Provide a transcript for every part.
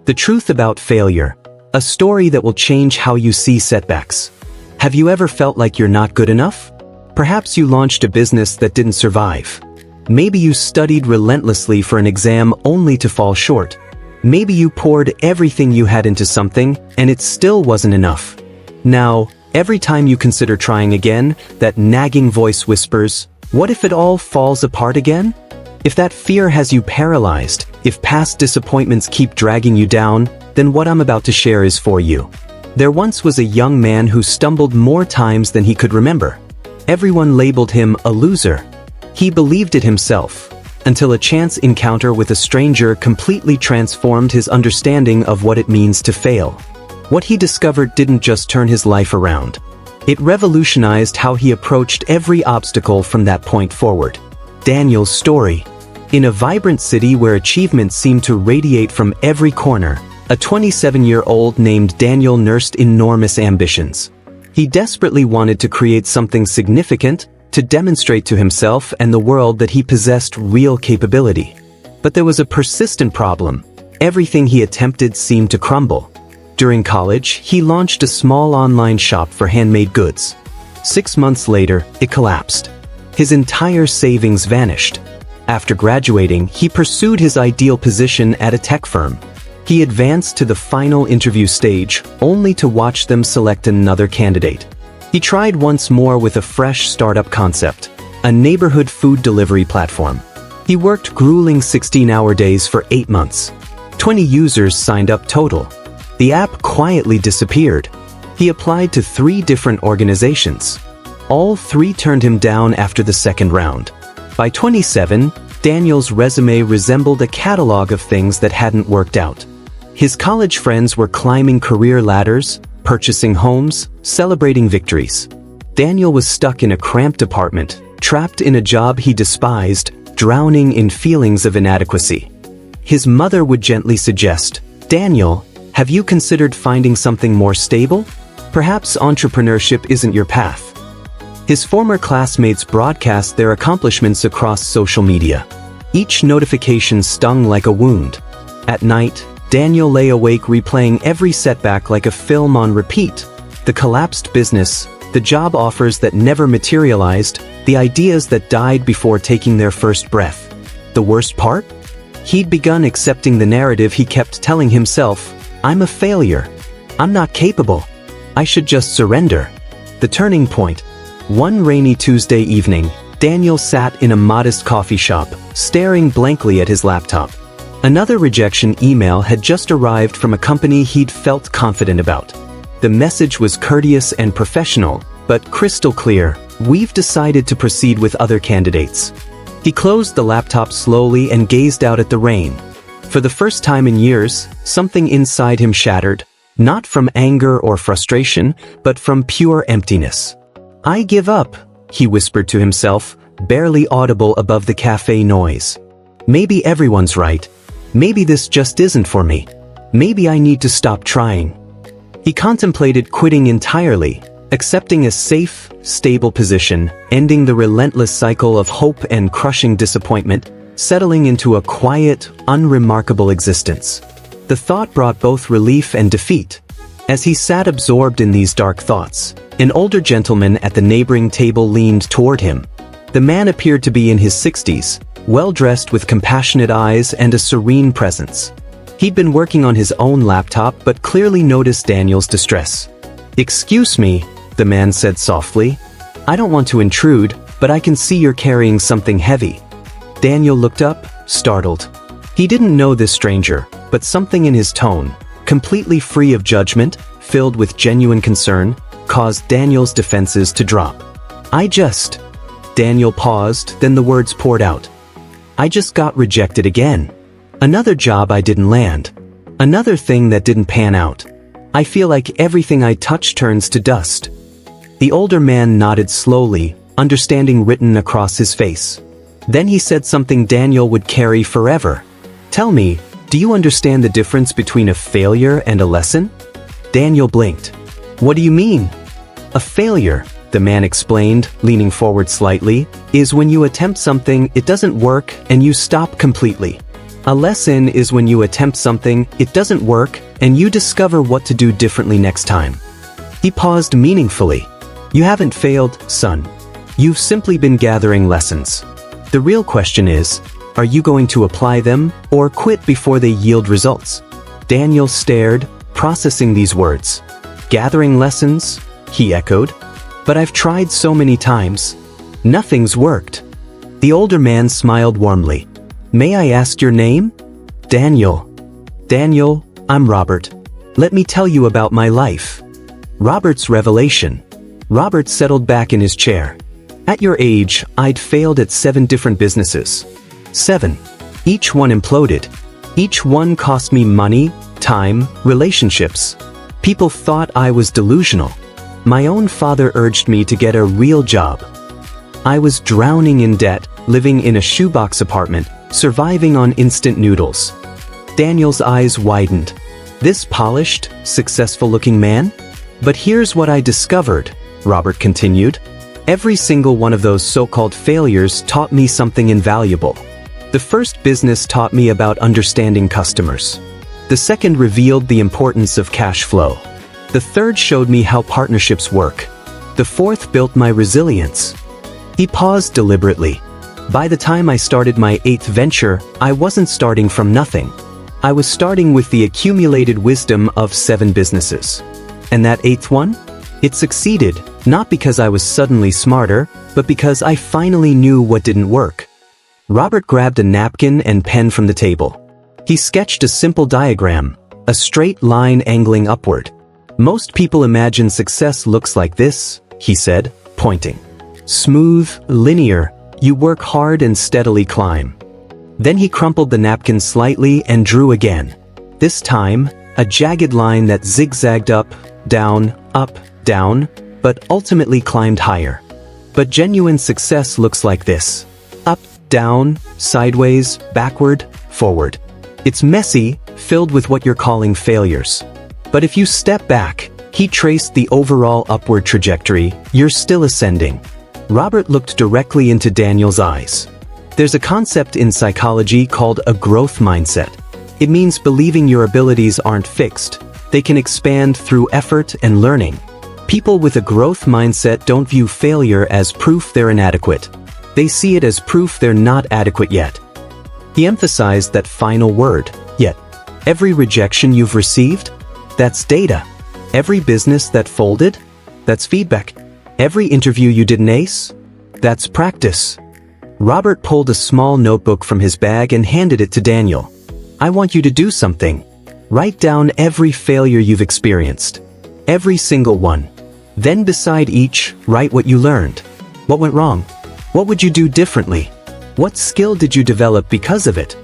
The truth about failure. A story that will change how you see setbacks. Have you ever felt like you're not good enough? Perhaps you launched a business that didn't survive. Maybe you studied relentlessly for an exam only to fall short. Maybe you poured everything you had into something, and it still wasn't enough. Now, every time you consider trying again, that nagging voice whispers, "What if it all falls apart again?" If that fear has you paralyzed, if past disappointments keep dragging you down, then what I'm about to share is for you. There once was a young man who stumbled more times than he could remember. Everyone labeled him a loser. He believed it himself, until a chance encounter with a stranger completely transformed his understanding of what it means to fail. What he discovered didn't just turn his life around. It revolutionized how he approached every obstacle from that point forward. Daniel's story. In a vibrant city where achievement seemed to radiate from every corner, a 27-year-old named Daniel nursed enormous ambitions. He desperately wanted to create something significant, to demonstrate to himself and the world that he possessed real capability. But there was a persistent problem. Everything he attempted seemed to crumble. During college, he launched a small online shop for handmade goods. 6 months later, it collapsed. His entire savings vanished. After graduating, he pursued his ideal position at a tech firm. He advanced to the final interview stage, only to watch them select another candidate. He tried once more with a fresh startup concept, a neighborhood food delivery platform. He worked grueling 16-hour days for 8 months. 20 users signed up total. The app quietly disappeared. He applied to 3 different organizations. All 3 turned him down after the second round. By 27, Daniel's resume resembled a catalog of things that hadn't worked out. His college friends were climbing career ladders, purchasing homes, celebrating victories. Daniel was stuck in a cramped apartment, trapped in a job he despised, drowning in feelings of inadequacy. His mother would gently suggest, "Daniel, have you considered finding something more stable? Perhaps entrepreneurship isn't your path." His former classmates broadcast their accomplishments across social media. Each notification stung like a wound. At night, Daniel lay awake replaying every setback like a film on repeat. The collapsed business, the job offers that never materialized, the ideas that died before taking their first breath. The worst part? He'd begun accepting the narrative he kept telling himself, "I'm a failure. I'm not capable. I should just surrender." The turning point. One rainy Tuesday evening, Daniel sat in a modest coffee shop, staring blankly at his laptop. Another rejection email had just arrived from a company he'd felt confident about. The message was courteous and professional, but crystal clear: "We've decided to proceed with other candidates." He closed the laptop slowly and gazed out at the rain. For the first time in years, something inside him shattered, not from anger or frustration, but from pure emptiness. "I give up," he whispered to himself, barely audible above the cafe noise. "Maybe everyone's right. Maybe this just isn't for me. Maybe I need to stop trying." He contemplated quitting entirely, accepting a safe, stable position, ending the relentless cycle of hope and crushing disappointment, settling into a quiet, unremarkable existence. The thought brought both relief and defeat. As he sat absorbed in these dark thoughts, an older gentleman at the neighboring table leaned toward him. The man appeared to be in his 60s, well-dressed with compassionate eyes and a serene presence. He'd been working on his own laptop but clearly noticed Daniel's distress. "Excuse me," the man said softly. "I don't want to intrude, but I can see you're carrying something heavy." Daniel looked up, startled. He didn't know this stranger, but something in his tone, completely free of judgment, filled with genuine concern, caused Daniel's defenses to drop. Daniel paused, then the words poured out. "I just got rejected again. Another job I didn't land. Another thing that didn't pan out. I feel like everything I touch turns to dust." The older man nodded slowly, understanding written across his face. Then he said something Daniel would carry forever. "Tell me, do you understand the difference between a failure and a lesson?" Daniel blinked. "What do you mean?" "A failure," the man explained, leaning forward slightly, "is when you attempt something, it doesn't work, and you stop completely. A lesson is when you attempt something, it doesn't work, and you discover what to do differently next time. He paused meaningfully. You haven't failed, son. You've simply been gathering lessons. The real question is, are you going to apply them or quit before they yield results? Daniel stared, processing these words. Gathering lessons? He echoed. But I've tried so many times. Nothing's worked. The older man smiled warmly. May I ask your name? Daniel. Daniel, I'm Robert. Let me tell you about my life. Robert's revelation. Robert settled back in his chair. At your age, I'd failed at 7 different businesses. 7. Each one imploded. Each one cost me money, time, relationships. People thought I was delusional. My own father urged me to get a real job. I was drowning in debt, living in a shoebox apartment, surviving on instant noodles. Daniel's eyes widened. This polished, successful-looking man? But here's what I discovered, Robert continued. Every single one of those so-called failures taught me something invaluable. The first business taught me about understanding customers. The second revealed the importance of cash flow. The third showed me how partnerships work. The fourth built my resilience. He paused deliberately. By the time I started my 8th venture, I wasn't starting from nothing. I was starting with the accumulated wisdom of 7 businesses. And that 8th one? It succeeded, not because I was suddenly smarter, but because I finally knew what didn't work. Robert grabbed a napkin and pen from the table. He sketched a simple diagram, a straight line angling upward. Most people imagine success looks like this, he said, pointing. Smooth, linear, you work hard and steadily climb. Then he crumpled the napkin slightly and drew again. This time, a jagged line that zigzagged up, down, but ultimately climbed higher. But genuine success looks like this. Up, down, sideways, backward, forward. It's messy, filled with what you're calling failures. But if you step back, he traced the overall upward trajectory, you're still ascending. Robert looked directly into Daniel's eyes. There's a concept in psychology called a growth mindset. It means believing your abilities aren't fixed. They can expand through effort and learning. People with a growth mindset don't view failure as proof they're inadequate. They see it as proof they're not adequate yet. He emphasized that final word, yet. Every rejection you've received? That's data. Every business that folded? That's feedback. Every interview you didn't ace? That's practice. Robert pulled a small notebook from his bag and handed it to Daniel. I want you to do something. Write down every failure you've experienced. Every single one. Then beside each, write what you learned. What went wrong? What would you do differently? What skill did you develop because of it?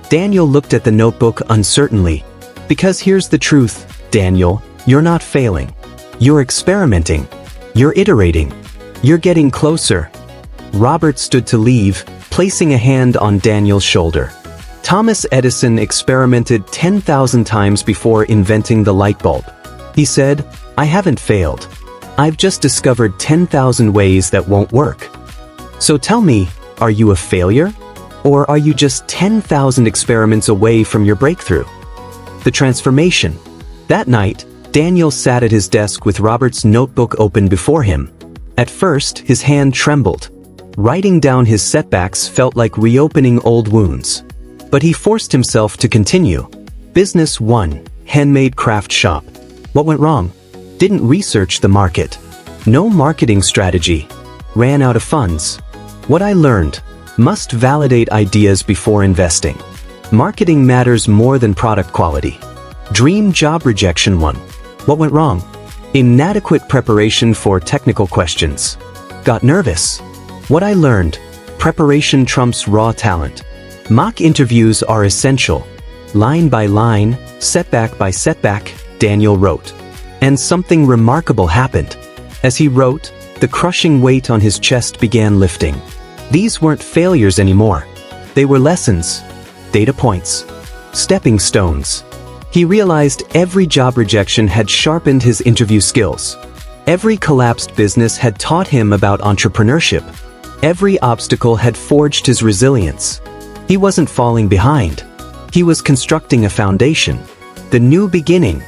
Daniel looked at the notebook uncertainly. Because here's the truth, Daniel, you're not failing. You're experimenting. You're iterating. You're getting closer. Robert stood to leave, placing a hand on Daniel's shoulder. Thomas Edison experimented 10,000 times before inventing the light bulb. He said, I haven't failed. I've just discovered 10,000 ways that won't work. So tell me, are you a failure? Or are you just 10,000 experiments away from your breakthrough? The transformation. That night, Daniel sat at his desk with Robert's notebook open before him. At first, his hand trembled. Writing down his setbacks felt like reopening old wounds. But he forced himself to continue. Business 1, handmade craft shop. What went wrong? Didn't research the market. No marketing strategy. Ran out of funds. What I learned: must validate ideas before investing. Marketing matters more than product quality. Dream job rejection 1. What went wrong? Inadequate preparation for technical questions. Got nervous. What I learned: preparation trumps raw talent. Mock interviews are essential. Line by line, setback by setback, Daniel wrote. And something remarkable happened. As he wrote, the crushing weight on his chest began lifting. These weren't failures anymore. They were lessons, data points, stepping stones. He realized every job rejection had sharpened his interview skills. Every collapsed business had taught him about entrepreneurship. Every obstacle had forged his resilience. He wasn't falling behind. He was constructing a foundation. The new beginning.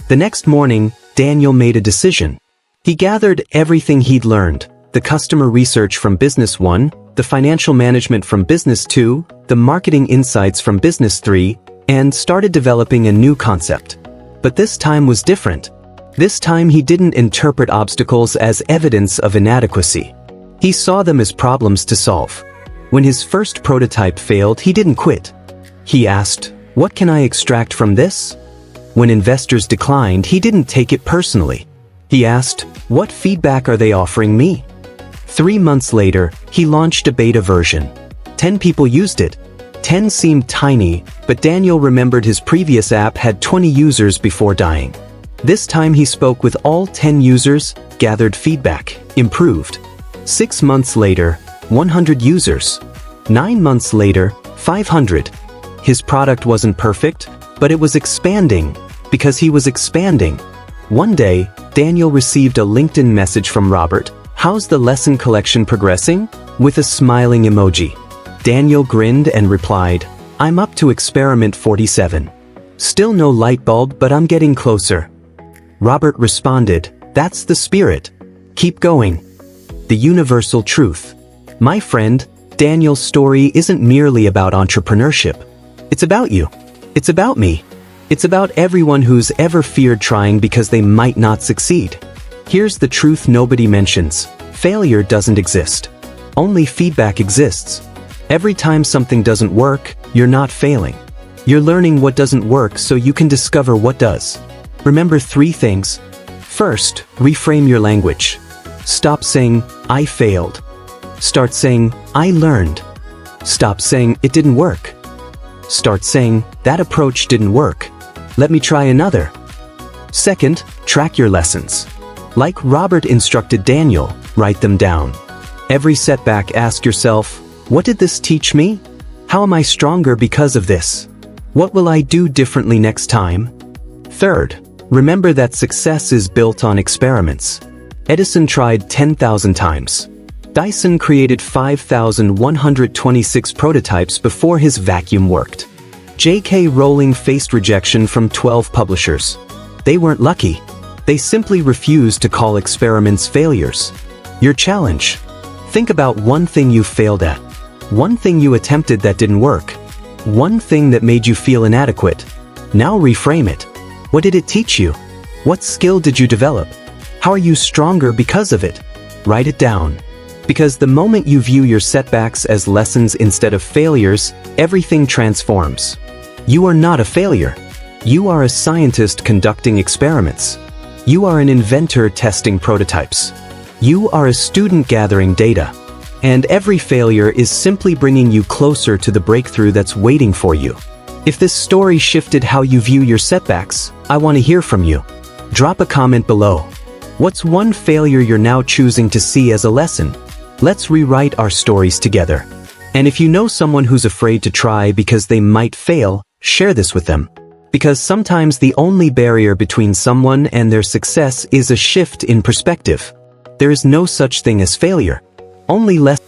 The next morning, Daniel made a decision. He gathered everything he'd learned, the customer research from Business 1, the financial management from Business 2, the marketing insights from Business 3, and started developing a new concept. But this time was different. This time he didn't interpret obstacles as evidence of inadequacy. He saw them as problems to solve. When his first prototype failed, he didn't quit. He asked, "What can I extract from this?" When investors declined, he didn't take it personally. He asked, "What feedback are they offering me?" 3 months later, he launched a beta version. 10 people used it. 10 seemed tiny, but Daniel remembered his previous app had 20 users before dying. This time he spoke with all 10 users, gathered feedback, improved. 6 months later, 100 users. 9 months later, 500. His product wasn't perfect, but it was expanding, because he was expanding. One day, Daniel received a LinkedIn message from Robert, "How's the lesson collection progressing?" with a smiling emoji. Daniel grinned and replied, "I'm up to experiment 47. Still no light bulb, but I'm getting closer." Robert responded, "That's the spirit. Keep going." The universal truth. My friend, Daniel's story isn't merely about entrepreneurship. It's about you. It's about me. It's about everyone who's ever feared trying because they might not succeed. Here's the truth nobody mentions. Failure doesn't exist. Only feedback exists. Every time something doesn't work, you're not failing. You're learning what doesn't work so you can discover what does. Remember 3 things. First, reframe your language. Stop saying, "I failed." Start saying, "I learned." Stop saying, "It didn't work." Start saying, "That approach didn't work. Let me try another." Second, track your lessons. Like Robert instructed Daniel, write them down. Every setback, ask yourself, what did this teach me? How am I stronger because of this? What will I do differently next time? Third, remember that success is built on experiments. Edison tried 10,000 times. Dyson created 5,126 prototypes before his vacuum worked. J.K. Rowling faced rejection from 12 publishers. They weren't lucky. They simply refused to call experiments failures. Your challenge. Think about one thing you failed at. One thing you attempted that didn't work. One thing that made you feel inadequate. Now reframe it. What did it teach you? What skill did you develop? How are you stronger because of it? Write it down. Because the moment you view your setbacks as lessons instead of failures, everything transforms. You are not a failure. You are a scientist conducting experiments. You are an inventor testing prototypes. You are a student gathering data. And every failure is simply bringing you closer to the breakthrough that's waiting for you. If this story shifted how you view your setbacks, I want to hear from you. Drop a comment below. What's one failure you're now choosing to see as a lesson? Let's rewrite our stories together. And if you know someone who's afraid to try because they might fail, share this with them. Because sometimes the only barrier between someone and their success is a shift in perspective. There is no such thing as failure. Only less